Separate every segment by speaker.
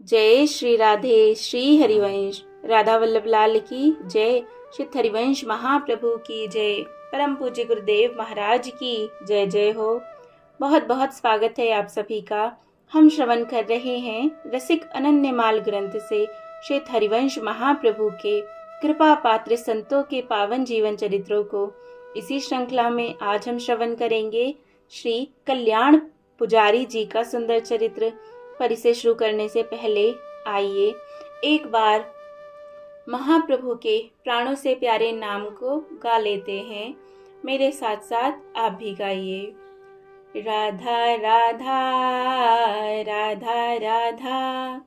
Speaker 1: जय श्री राधे। श्री हरिवंश राधा वल्लभ लाल की जय। श्री हरिवंश महाप्रभु की जय। परम पूज्य गुरुदेव महाराज की जय जय हो। बहुत बहुत स्वागत है आप सभी का। हम श्रवण कर रहे हैं रसिक अनन्यमाल ग्रंथ से श्री हरिवंश महाप्रभु के कृपा पात्र संतों के पावन जीवन चरित्रों को। इसी श्रृंखला में आज हम श्रवण करेंगे श्री कल्याण पुजारी जी का सुंदर चरित्र। पर इसे शुरू करने से पहले आइए एक बार महाप्रभु के प्राणों से प्यारे नाम को गा लेते हैं। मेरे साथ साथ आप भी गाइए। राधा राधा राधा राधा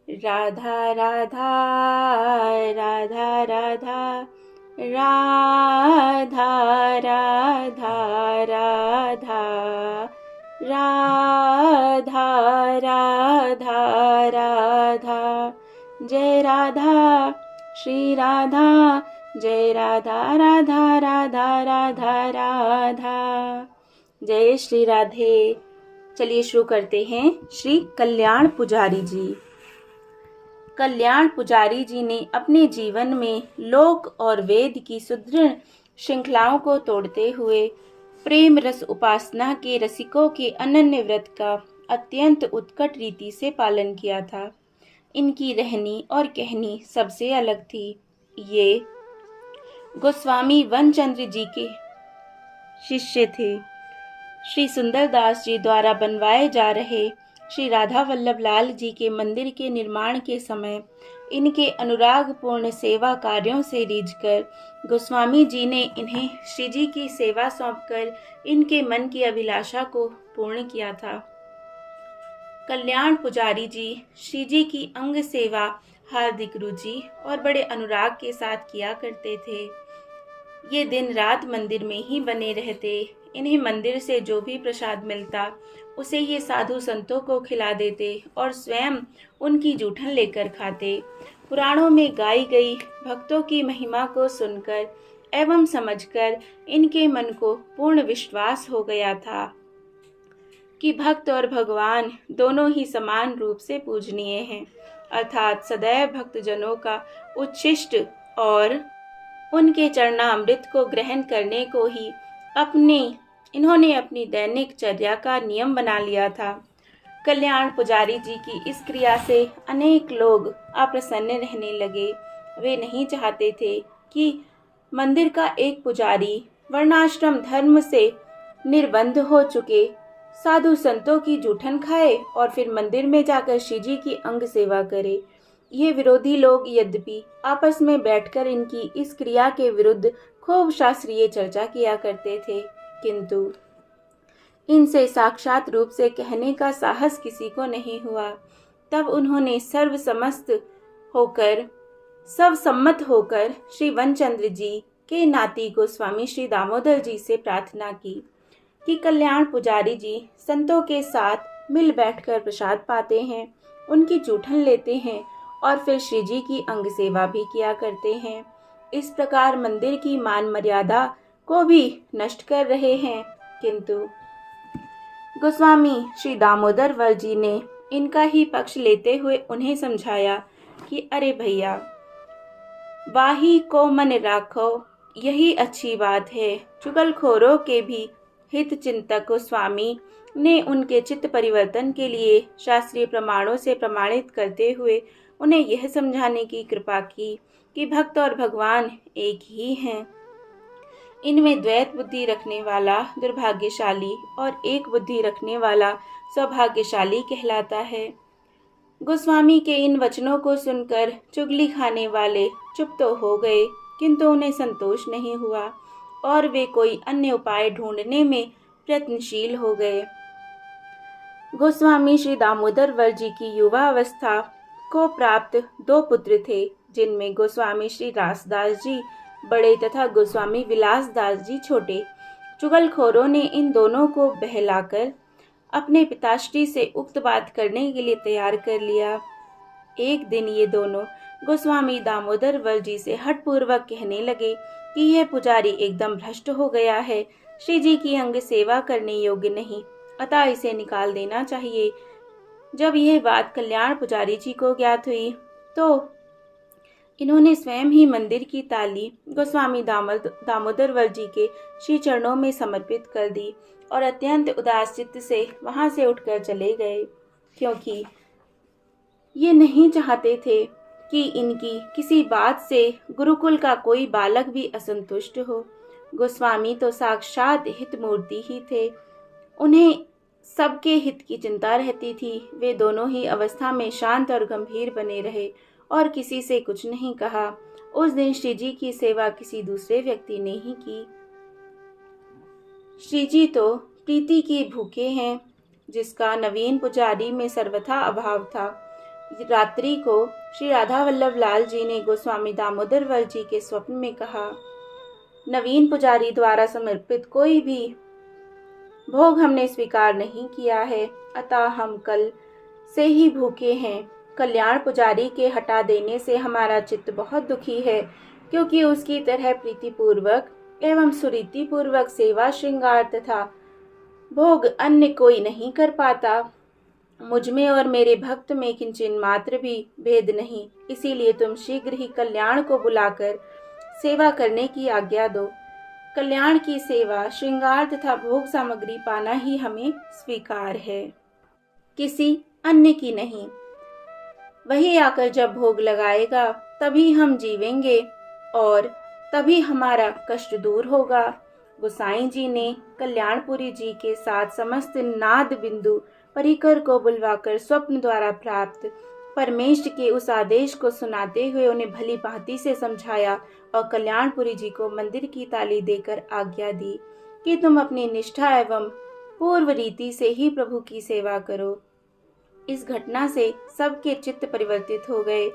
Speaker 1: राधा राधा राधा राधा राधा राधा राधा राधा राधा राधा। जय राधा श्री राधा, जय राधा राधा राधा राधा राधा। जय श्री राधे। चलिए शुरू करते हैं। श्री कल्याण पुजारी जी। कल्याण पुजारी जी ने अपने जीवन में लोक और वेद की सुदृढ़ श्रृंखलाओं को तोड़ते हुए प्रेम रस उपासना के रसिकों के अनन्य व्रत का अत्यंत उत्कट रीति से पालन किया था। इनकी रहनी और कहनी सबसे अलग थी। ये गोस्वामी वनचंद्र जी के शिष्य थे। श्री सुंदरदास जी द्वारा बनवाए जा रहे श्री राधा वल्लभ लाल जी के मंदिर के निर्माण के समय इनके अनुरागपूर्ण सेवा कार्यों से रीझकर गोस्वामी जी ने इन्हें श्री जी की सेवा सौंपकर इनके मन की अभिलाषा को पूर्ण किया था। कल्याण पुजारी जी श्री जी की अंग सेवा हार्दिक रुचि और बड़े अनुराग के साथ किया करते थे। ये दिन रात मंदिर में ही बने रहते। इन्हें मंदिर से जो भी प्रसाद मिलता उसे ये साधु संतों को खिला देते और स्वयं उनकी जूठन लेकर खाते। पुराणों में गाई गई भक्तों की महिमा को सुनकर एवं समझकर इनके मन को पूर्ण विश्वास हो गया था कि भक्त और भगवान दोनों ही समान रूप से पूजनीय हैं, अर्थात सदैव भक्तजनों का उच्छिष्ट और उनके चरणामृत को ग्रहण करने को ही इन्होंने अपनी दैनिक चर्या का नियम बना लिया था। कल्याण पुजारी जी की इस क्रिया से अनेक लोग अप्रसन्न रहने लगे। वे नहीं चाहते थे कि मंदिर का एक पुजारी वर्णाश्रम धर्म से निर्बंध हो चुके साधु संतों की जूठन खाए और फिर मंदिर में जाकर श्री जी की अंग सेवा करे। ये विरोधी लोग यद्यपि आपस में बैठकर इनकी इस क्रिया के विरुद्ध खूब शास्त्रीय चर्चा किया करते थे, किंतु इनसे साक्षात रूप से कहने का साहस किसी को नहीं हुआ। तब उन्होंने सर्वसम्मत होकर श्री वनचंद्र जी के नाती गोस्वामी श्री दामोदर जी से प्रार्थना की कि कल्याण पुजारी जी संतों के साथ मिल बैठकर प्रसाद पाते हैं, उनकी जूठन लेते हैं और फिर श्री जी की अंग सेवा भी किया करते हैं। इस प्रकार मंदिर की मान मर्यादा को भी नष्ट कर रहे हैं। किंतु गोस्वामी श्री दामोदर वर जी ने इनका ही पक्ष लेते हुए उन्हें समझाया कि अरे भैया, वाही को मन राखो, यही अच्छी बात है। चुगलखोरों के भी हित चिंतक गोस्वामी ने उनके चित्त परिवर्तन के लिए शास्त्रीय प्रमाणों से प्रमाणित करते हुए उन्हें यह समझाने की कृपा की कि भक्त और भगवान एक ही हैं। इनमें द्वैत बुद्धि रखने वाला दुर्भाग्यशाली और एक बुद्धि रखने वाला सौभाग्यशाली कहलाता है। गोस्वामी के इन वचनों को सुनकर चुगली खाने वाले चुप तो हो गए, किंतु उन्हें संतोष नहीं हुआ और वे कोई अन्य उपाय ढूंढने में प्रयत्नशील हो गए। गोस्वामी श्री दामोदर वर जी की युवा अवस्था को प्राप्त 2 पुत्र थे, जिनमें गोस्वामी श्री रासदास जी बड़े तथा गोस्वामी विलासदास जी छोटे। चुगलखोरों ने इन दोनों को बहलाकर अपने पिताश्री से उक्त बात करने के लिए तैयार कर लिया। एक दिन ये दोनों गोस्वामी दामोदर वर जी से हठपूर्वक कहने लगे कि यह पुजारी एकदम भ्रष्ट हो गया है, श्री जी की अंग सेवा करने योग्य नहीं, अतः इसे निकाल देना चाहिए। जब यह बात कल्याण पुजारी जी को ज्ञात हुई तो इन्होंने स्वयं ही मंदिर की ताली गोस्वामी दामोदरवर जी के श्री चरणों में समर्पित कर दी और अत्यंत उदास चित्त से वहां से उठकर चले गए, क्योंकि ये नहीं चाहते थे कि इनकी किसी बात से गुरुकुल का कोई बालक भी असंतुष्ट हो। गोस्वामी तो साक्षात हित मूर्ति ही थे, उन्हें सबके हित की चिंता रहती थी। वे दोनों ही अवस्था में शांत और गंभीर बने रहे और किसी से कुछ नहीं कहा। उस दिन श्री जी की सेवा किसी दूसरे व्यक्ति ने ही की। श्री जी तो प्रीति के भूखे हैं, जिसका नवीन पुजारी में सर्वथा अभाव था। रात्रि को श्री राधा वल्लभ लाल जी ने गोस्वामी दामोदरवर जी के स्वप्न में कहा, नवीन पुजारी द्वारा समर्पित कोई भी भोग हमने स्वीकार नहीं किया है, अतः हम कल से ही भूखे हैं। कल्याण पुजारी के हटा देने से हमारा चित्त बहुत दुखी है, क्योंकि उसकी तरह प्रीतिपूर्वक एवं सुरीतिपूर्वक सेवा श्रृंगार तथा भोग अन्य कोई नहीं कर पाता। मुझ में और मेरे भक्त में किंचन मात्र भी भेद नहीं, इसीलिए तुम शीघ्र ही कल्याण को बुलाकर सेवा करने की आज्ञा दो। कल्याण की सेवा श्रृंगार तथा भोग सामग्री पाना ही हमें स्वीकार है, किसी अन्य की नहीं। वही आकर जब भोग लगाएगा तभी हम जीवेंगे और तभी हमारा कष्ट दूर होगा। गोसाई जी ने कल्याणपुरी जी के साथ समस्त नाद बिंदु परिकर को बुलवाकर स्वप्न द्वारा प्राप्त परमेष्ठ के उस आदेश को सुनाते हुए उन्हें भली भांति से समझाया और कल्याणपुरी जी को मंदिर की ताली देकर आज्ञा दी कि तुम अपनी निष्ठा एवं पूर्व रीति से ही प्रभु की सेवा करो। इस घटना से सबके चित्त परिवर्तित हो गए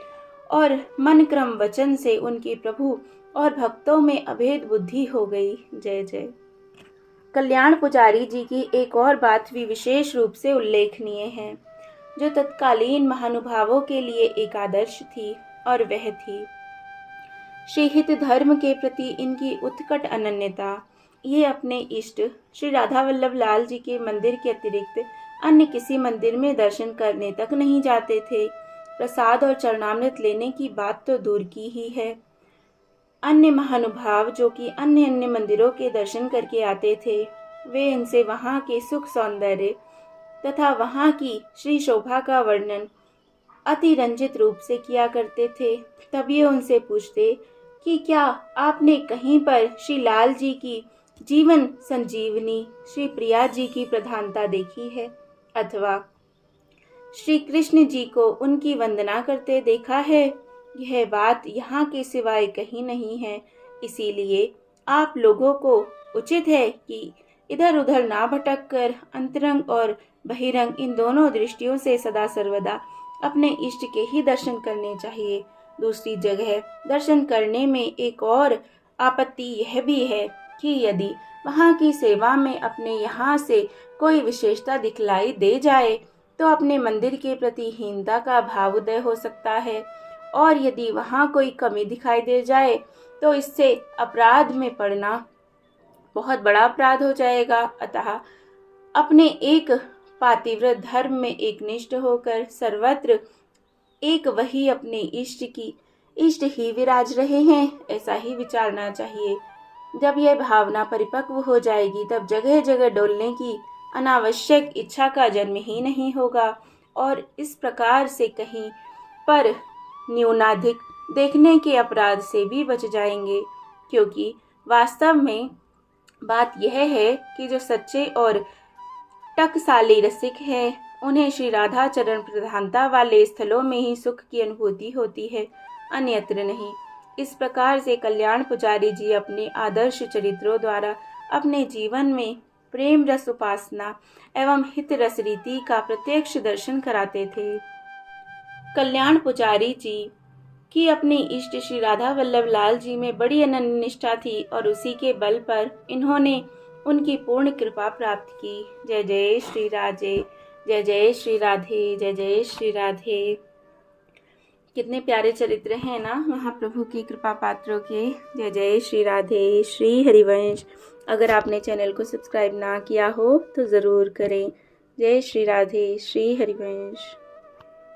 Speaker 1: और मन क्रम वचन से उनकी प्रभु और भक्तों में अभेद बुद्धि हो गई। जय जय। कल्याण पुजारी जी की एक और बात भी विशेष रूप से उल्लेखनीय है, जो तत्कालीन महानुभावों के लिए एक आदर्श थी, और वह थी श्रीहित धर्म के प्रति इनकी उत्कट अनन्यता। ये अपने इष्ट श्री राधा वल्लभ लाल जी के मंदिर के अतिरिक्त अन्य किसी मंदिर में दर्शन करने तक नहीं जाते थे। प्रसाद और चरणामृत लेने की बात तो दूर की ही है। अन्य महानुभाव जो कि अन्य अन्य मंदिरों के दर्शन करके आते थे, वे इनसे वहां के सुख सौंदर्य तथा वहां की श्री शोभा का वर्णन अति रंजित रूप से किया करते थे। तब ये उनसे पूछते कि क्या आपने कहीं पर श्री लाल जी की जीवन संजीवनी श्री प्रिया जी की प्रधानता देखी है, अथवा श्री कृष्ण जी को उनकी वंदना करते देखा है? यह बात यहाँ के सिवाय कहीं नहीं है। इसीलिए आप लोगों को उचित है कि इधर उधर ना भटक कर अंतरंग और बहिरंग इन दोनों दृष्टियों से सदा सर्वदा अपने इष्ट के ही दर्शन करने चाहिए। दूसरी जगह दर्शन करने में एक और आपत्ति यह भी है कि यदि वहाँ की सेवा में अपने यहाँ से कोई विशेषता दिखलाई दे जाए तो अपने मंदिर के प्रति हीनता का भाव उदय हो सकता है, और यदि वहाँ कोई कमी दिखाई दे जाए तो इससे अपराध में पड़ना बहुत बड़ा अपराध हो जाएगा। अतः अपने एक पातिव्रत धर्म में एक निष्ठ होकर सर्वत्र एक वही अपने इष्ट ही विराज रहे हैं, ऐसा ही विचारना चाहिए। जब यह भावना परिपक्व हो जाएगी तब जगह जगह डोलने की अनावश्यक इच्छा का जन्म ही नहीं होगा, और इस प्रकार से कहीं पर न्यूनाधिक देखने के अपराध से भी बच जाएंगे। क्योंकि वास्तव में बात यह है कि जो सच्चे और टकसाली रसिक है, उन्हें श्री राधा चरण प्रधानता वाले स्थलों में ही सुख की अनुभूति होती है, अन्यत्र नहीं। इस प्रकार से कल्याण पुजारी जी अपने आदर्श चरित्रों द्वारा अपने जीवन में प्रेम रस उपासना एवं हित रस रीति का प्रत्यक्ष दर्शन कराते थे। कल्याण पुजारी जी की अपने इष्ट श्री राधा वल्लभ लाल जी में बड़ी अनन्य निष्ठा थी, और उसी के बल पर इन्होंने उनकी पूर्ण कृपा प्राप्त की। जय जय श्री राधे, जय जय श्री राधे, जय जय श्री राधे। कितने प्यारे चरित्र हैं ना महाप्रभु की कृपा पात्रों के। जय जय श्री राधे। श्री हरिवंश। अगर आपने चैनल को सब्सक्राइब ना किया हो तो ज़रूर करें। जय श्री राधे, श्री हरिवंश।